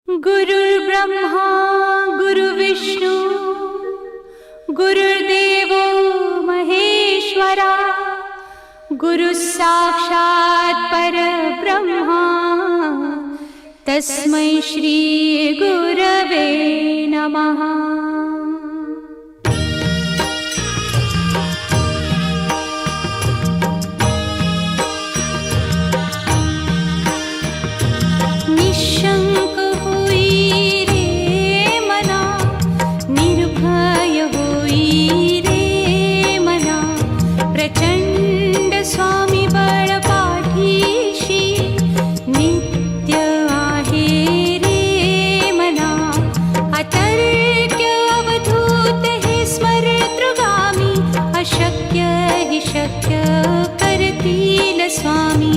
गुरुर्ब्रह्मा गुरुर्विष्णू गुरुर्देवो महेश्वरा गुरुः साक्षात् परब्रह्मा तस्मै श्री गुरवे नमः। निशंक होई रे मना, निर्भय होई रे मना, प्रचंड स्वामी बळ पाठीशी नित्य आहे रे मना। अतर्क्य अवधूत हे स्मरतृगामी, अशक्य हि शक्य करतील स्वामी।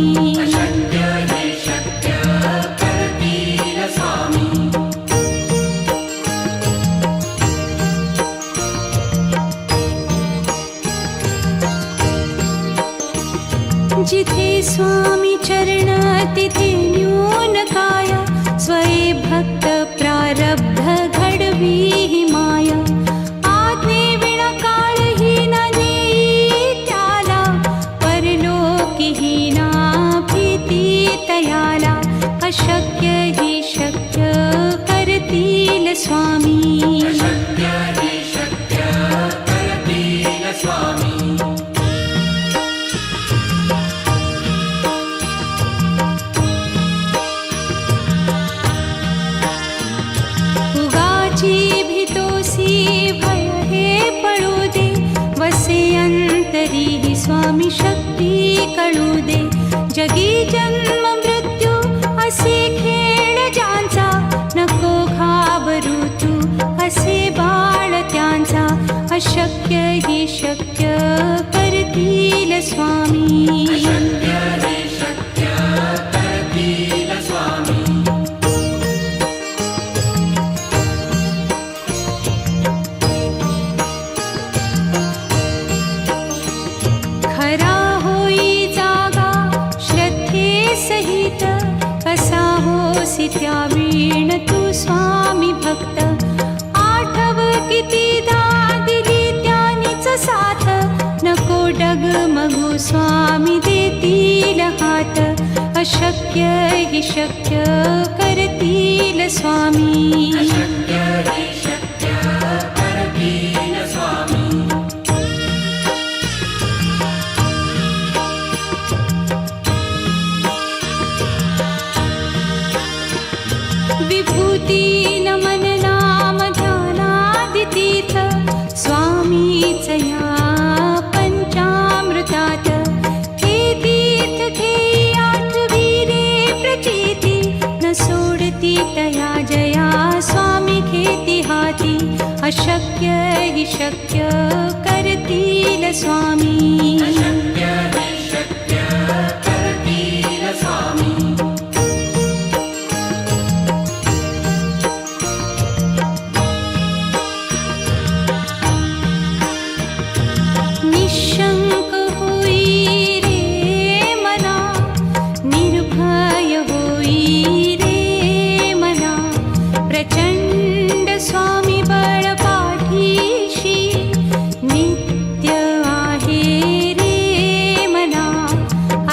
जिथे स्वामी चरण तिथे न्यून काय, स्वये भक्त प्रारब्ध घडवी ही माया। आज्ञे विना काळही न नेई त्याला, परलोकी ही ना भीती तयाला। अशक्य ही शक्य करतील स्वामी। अंतरी ही स्वामी शक्ती कळू दे। जगी जन्म मृत्यू असे खेळ ज्यांचा, नको घाबरू तू असे बाळ त्यांचा। अशक्य ही शक्य करतील स्वामी। खरा होई जागा श्रद्धे सहित, कसा होसी त्या वीण तू स्वामी भक्त। आठव कितीदा दिली त्यानीच साथ, नको डगमगू स्वामी देतील हात। अशक्य हि शक्य करतील स्वामी। विभूती नमन नाम ध्यानादितीर्थ, स्वामीच या पंचामृतात। हे तीर्थ घेई आठवी रे प्रचिती, न सोडती तया जया स्वामी घेती हाती। अशक्य हि शक्य करतील स्वामी। निशंक होई रे मना, निर्भय होई रे मना, प्रचंड स्वामी बळ पाठीशी नित्य आहे रे मना।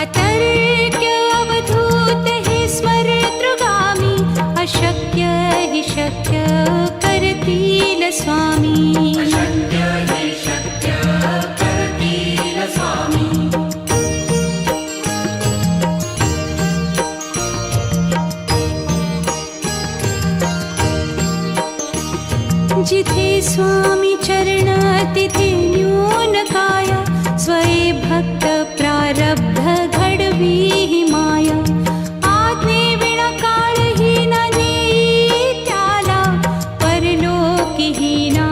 अतर्क्य अवधूत हे स्मरतृगामी, अशक्य हि शक्य करतील स्वामी। जिथे स्वामी चरण तिथे न्यून काय, स्वये भक्त प्रारब्ध घडवी ही माया। आज्ञे विना काळही न नेई त्याला, परलोकी ही ना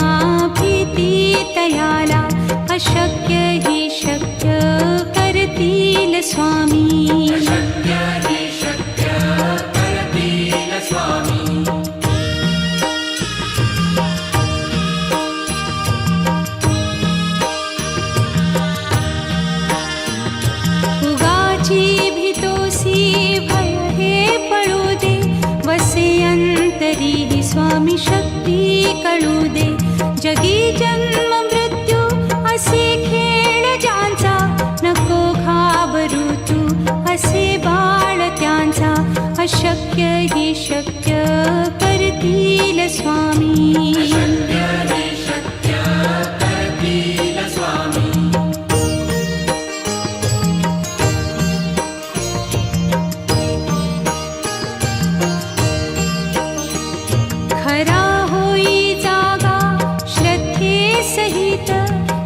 भीती तयाला। अशक्य ही शक्य करतील स्वामी। उगाची भीतोसी भय हे पळू दे, वसे अंत अंतरी स्वामी शक्ती कळू दे. जगी जन्म मृत्यू असे खेळ ज्यांचा, नको घाबरू तू असे बाळ त्यांचा. अशक्य ही शक्य करतील स्वामी. खरा होई जागा श्रद्धे सहित,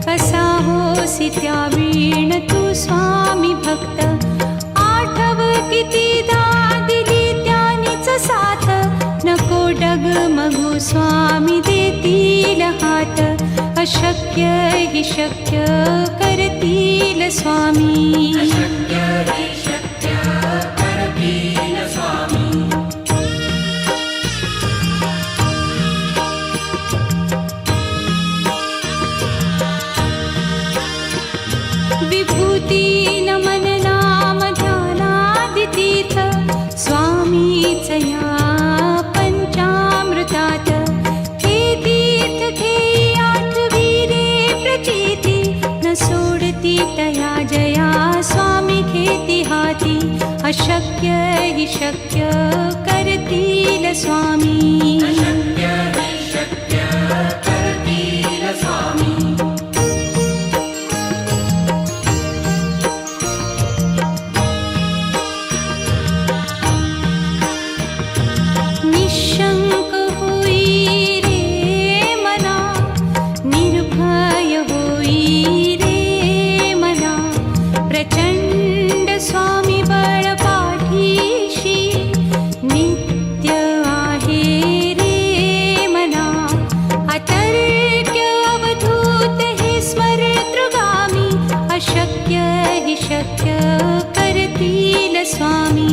कसा होसी त्या वीण तू स्वामी भक्त. आठव कितीदा दिली त्यानीच साथ, नको डगमगू स्वामी देतील हात. अशक्य ही शक्य करतील स्वामी. विभूती नमन नाम ध्यानादितीर्थ, स्वामीच या पंचामृतात. हे तीर्थ घेई आठवी रे प्रचिती, न सोडती तया जया स्वामी घेती हाती. अशक्य ही शक्य करतील स्वामी. निशंक होई रे मना, निर्भय होई रे मना. प्रचंड स्वामी बळ पाठीशी, नित्य आहे रे मना. अतर्क्य अवधूत हे स्मरतृगामी, अशक्य हि शक्य करतील स्वामी.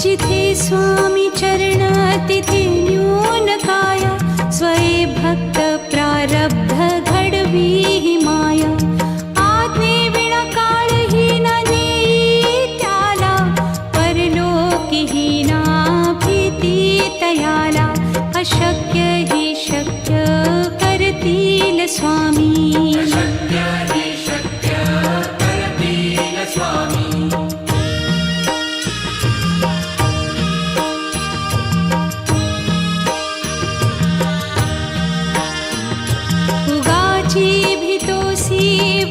जिथे स्वामी चरण तिथे न्यून काया, स्वये भक्त प्रारब्ध घडवी ही माया. आज्ञे विना काळही न नेई त्याला, परलोकी ही ना भीती तयाला. अशक्य ही शक्य करतील स्वामी.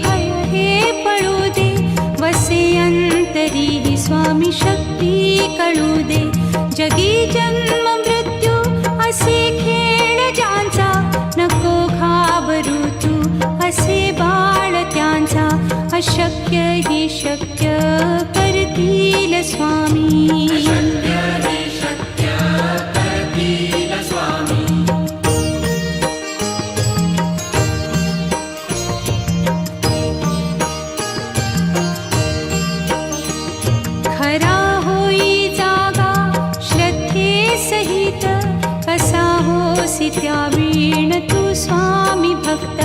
भय हे पळू दे, वसे अंतरी स्वामी शक्ती कळू दे. जगी जन्म मृत्यू असे खेळ ज्यांचा, नको घाबरू तू असे बाळ त्यांचा. अशक्य ही शक्य करतील स्वामी. खरा होई जागा श्रद्धे सहित, कसा होसी त्या वीण तू स्वामी भक्त.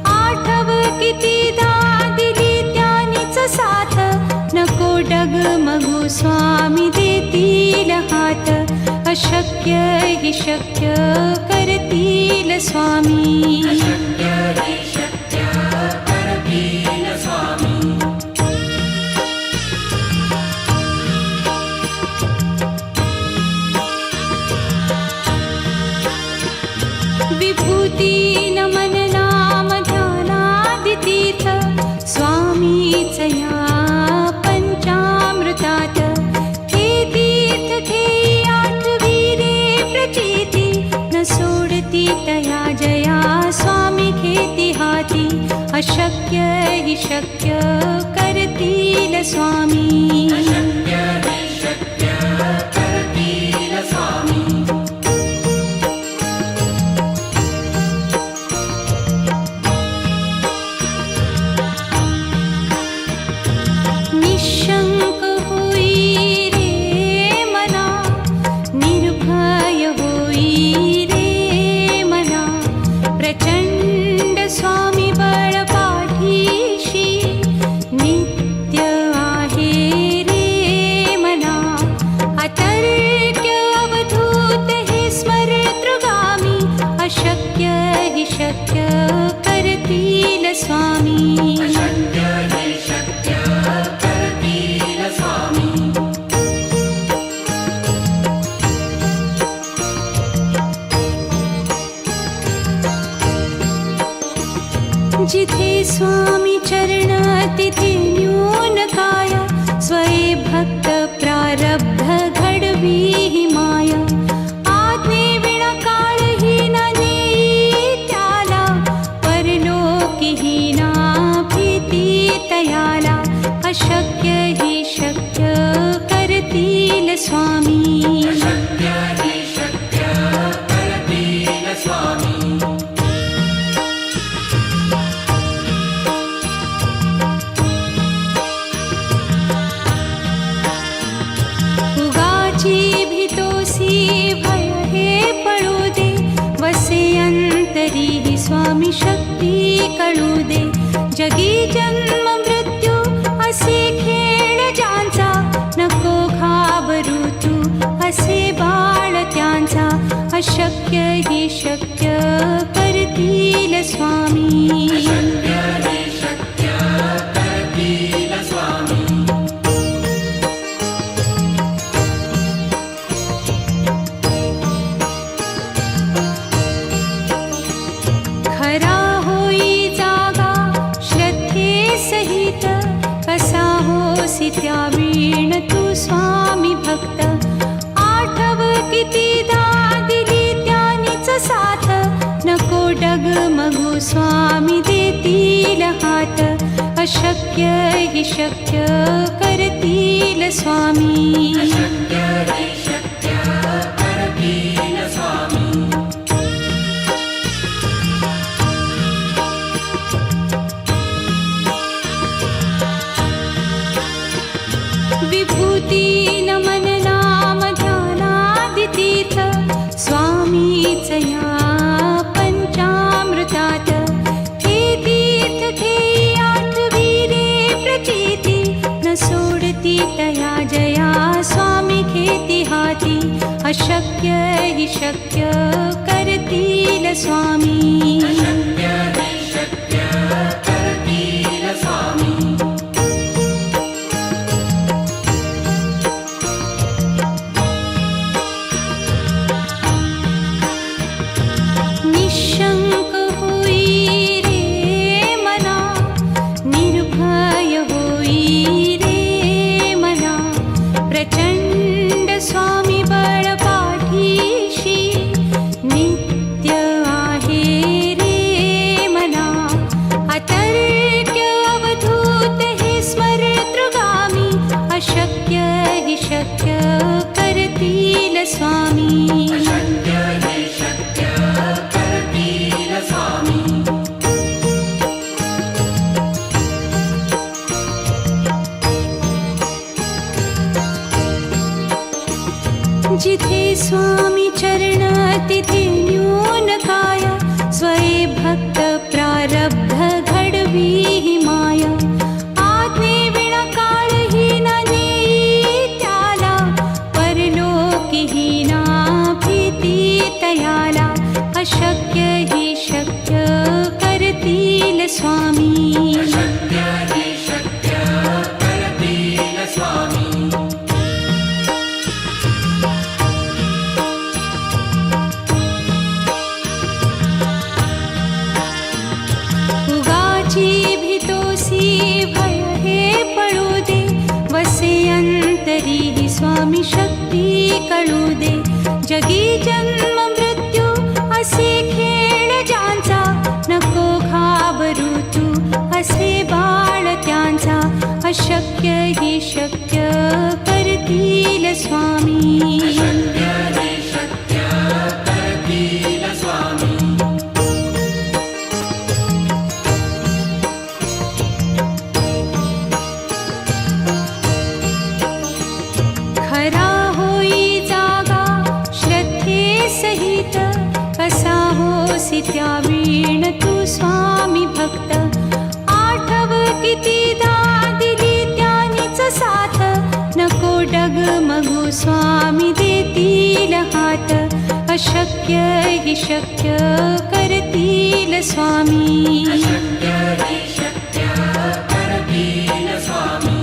आठव कितीदा दिली त्यानीच साथ, नको डगमगू स्वामी देतील हात. अशक्य हि शक्य करतील स्वामी. विभूती नमन नाम ध्यानादितीर्थ, स्वामीच या पंचामृतात. हे तीर्थ घेई आठवी रे प्रचिती, न सोडती तया जया स्वामी घेती हाती. अशक्य हि शक्य करतील स्वामी. निशंक होई रे मना, निर्भय होई रे शक्य करतील स्वामी. अशक्य हि शक्य करतील स्वामी. जिथे स्वामी चरण तिथे न्यून काय. स्वये भक्त प्रारब्ध घडवी ही माया. आज्ञे विना काळही न नेई त्याला. परलोकीही ना भीती तयाला. अशक्य हि शक्य करतील स्वामी. अशक्य हि शक्य करतील स्वामी. भीतोसी भय हे पडू दे. वसे अंतरी ही स्वामी शक्ती कळू दे. जगी जन्म मृत्यू असे खेळ ज्यांचा. नको घाबरू तू असे बाळ त्यांचा. अशक्य हि शक्य करतील स्वामी. अशक्य हि शक्य करतील स्वामी. खरा होई जागा श्रद्धे सहित. कसा होसी त्या वीण तू स्वामी भक्त. आठव कितीदा दिली त्यानीच साथ. नको डगमगू स्वामी देतील हात. अशक्य हि शक्य करतील स्वामी. अशक्य हि शक्य करतील स्वामी. विभूती नमन नाम ध्यानादितीर्थ. स्वामीच या पंचामृतात. हे तीर्थ घेई आठवी रे प्रचिती. न सोडती तया जया स्वामी घेती हाती. अशक्य हि शक्य करतील स्वामी. अशक्य हि शक्य करतील स्वामी. निशंक होई रे मना. निर्भय होई रे मना. प्रचंड स्वामी बळ पाठीशी. नित्य आहे रे मना. अतर्क्य अवधूत हे स्मरतृगामी. अशक्य हि शक्य करतील स्वामी. अशक्य हि शक्य करतील स्वामी. जिथे स्वामी चरण तिथे न्यून काय. स्वये भक्त प्रारब्ध घडवी ही माया. आज्ञे विना काळही न नेई त्याला. परलोकीही ना भीती तयाला. अशक्य हि शक्य करतील स्वामी. अशक्य हि शक्य करतील स्वामी. उगाची भीतोसी भय हे पडू दे. वसे अंतरी ही स्वामी शक्ती कळू दे. जगी जन्म मृत्यू असे खेळ ज्यांचा. नको घाबरू तू असे बाळ त्यांचा. अशक्य हि शक्य करतील स्वामी. अशक्य हि शक्य करतील स्वामी. खरा होई जागा श्रद्धे सहित. कसा होसी त्या वीण तू स्वामी भक्त. आठव कितीदा दिली त्यानीच साथ. नको डगमगू स्वामी देतील हात. अशक्य हि शक्य करतील करतील स्वामी. अशक्य हि शक्य करतील स्वामी.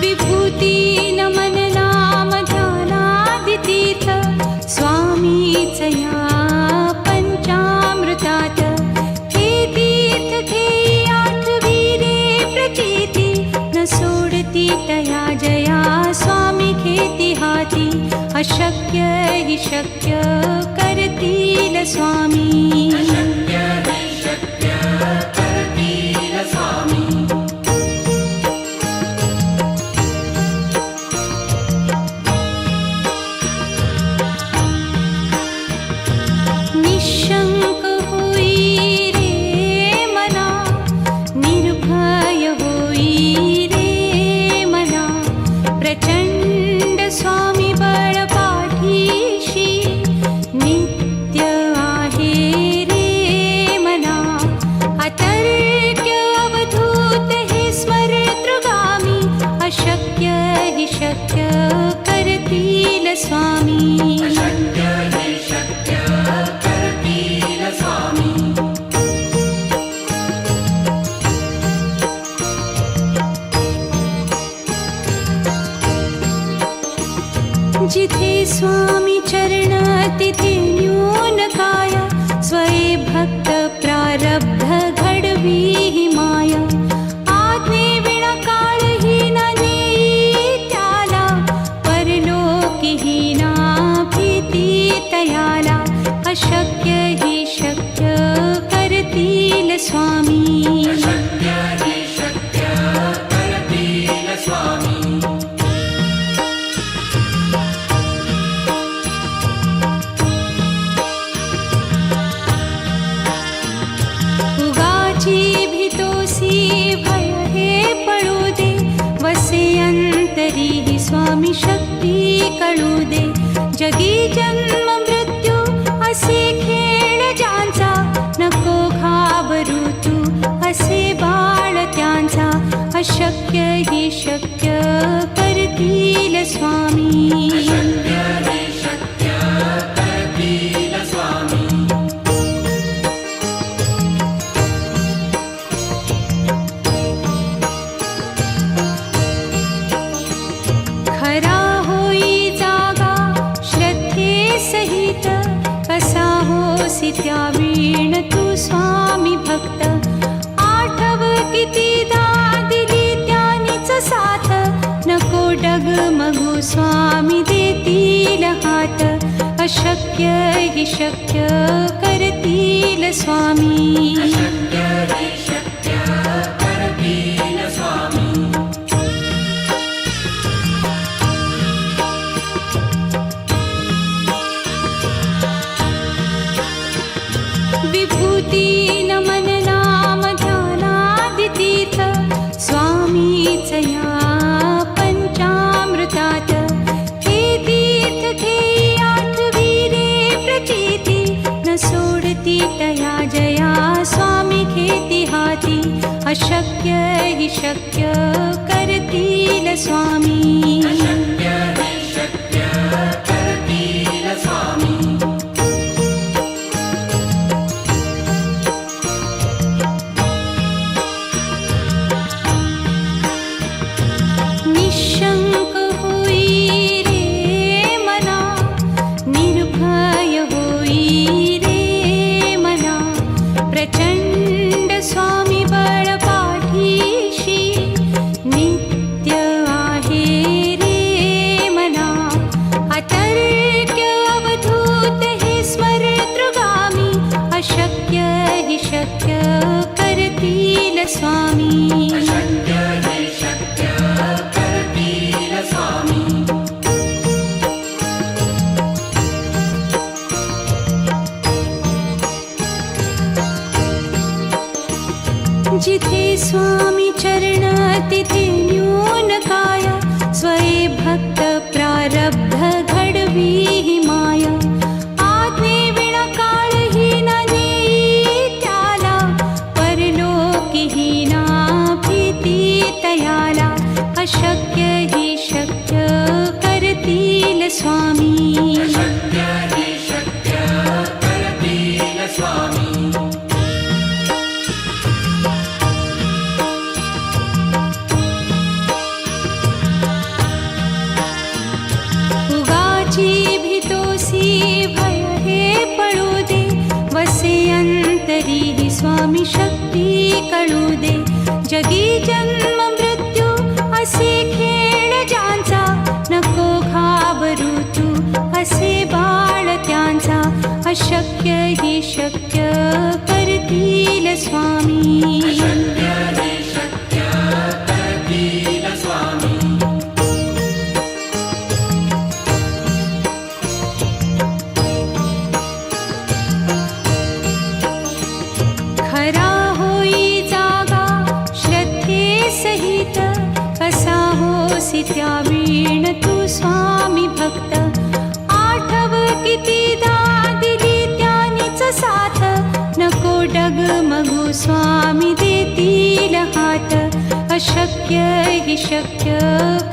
विभूती नमन नाम ध्यानादितीर्थ स्वामीच या पंचामृतात. हे तीर्थ घेई आठविरे प्रचिती न सोडती तया जया स्वामी घेती हाती. अशक्य हि शक्य करतील स्वामी. अशक्य हि शक्य करतील स्वामी. निशंक होई रे मना, निर्भय होई रे मना. प्रचंड स्वामी बळ पाठीशी नित्य आहे रे मना. अतर्क्य अवधूत हे स्मरतृगामी. अशक्य हि शक्य करतील स्वामी. अशक्य हि शक्य करतील स्वामी. जिथे स्वामी चरण तिथे न्यून काय. स्वये भक्त प्रारब्ध घडवी ही माया. आज्ञे विना काळही न नेई त्याला. परलोकीही ना भीती तयाला. अशक्य हि शक्य करतील स्वामी. अशक्य हि शक्य करतील स्वामी. उगाची भीतोसी भय हे पळू दे. वसे अंतरी ही स्वामी शक्ती कळू दे. जगी जन्म मृत्यू असे खेळ ज्यांचा. नको घाबरू तू असे बाळ त्यांचा. अशक्य हि शक्य करतील स्वामी. अशक्य हि शक्य करतील स्वामी. खरा होई जागा श्रद्धे सहित. कसा होसी त्या वीण तू स्वामी भक्त. आठव कितीदा दिली त्यानीच साथ. नको डगमगू स्वामी देतील हात. अशक्य हि शक्य करतील स्वामी. अशक्य हि शक्य करतील स्वामी. विभूती नमन नाम ध्यानादितीर्थ स्वामीच या पंचामृतात. हे तीर्थ घेई आठविरे प्रचिती न सोडती तया जया स्वामी घेती हाती. अशक्य हि शक्य करतील स्वामी. अशक्य हि शक्य करतील स्वामी. निशंक होई रे मना, निर्भय होई रे मना. प्रचंड स्वामी बळ पाठीशी नित्य आहे रे मना. अतर्क्य अवधूत हे स्मरतृगामी. अशक्य हि शक्य करतील स्वामी. अशक्य हि शक्य करतील स्वामी. जिथे स्वामी चरण तिथे न्यून काय. स्वये भक्त प्रारब्ध घडवी ही माया. आज्ञे विना काळही न नेई त्याला. परलोकीही ना भीती तयाला. अशक्य स्वामी शक्य हि शक्य करतील स्वामी उगाची भीतोसी भय हे पळू दे वसे अंतरी ही स्वामी शक्ती कळू दे जगी जन्म मृत्यू असे खेळ ज्यांचा नको घाबरू तू असे बाळ त्यांचा अशक्य ही शक्य करतील स्वामी शक्य हि शक्य करतील स्वामी खरा होई जागा श्रद्धे सहित कसा होसी त्या वीण तू स्वामी भक्त आठव कितीदा दिली त्यानीच साथ नको डगमगू स्वामी देतील हात अशक्य हि शक्य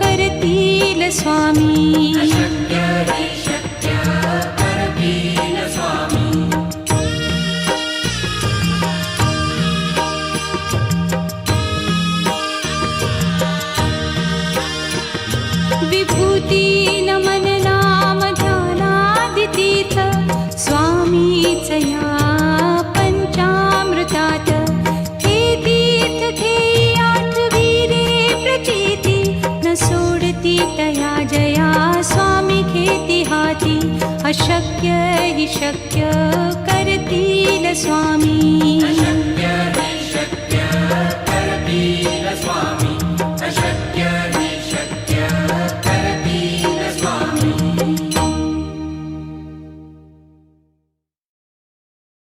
करतील स्वामी शक्य हि शक्य करतील स्वामी विभूती नमन नाम ध्यानादितीर्थ स्वामीच या पंचामृतात हे तीर्थ घेई आठवी रे प्रचिती न सोडती तया जया स्वामी घेती हाती अशक्य हि शक्य करतील स्वामी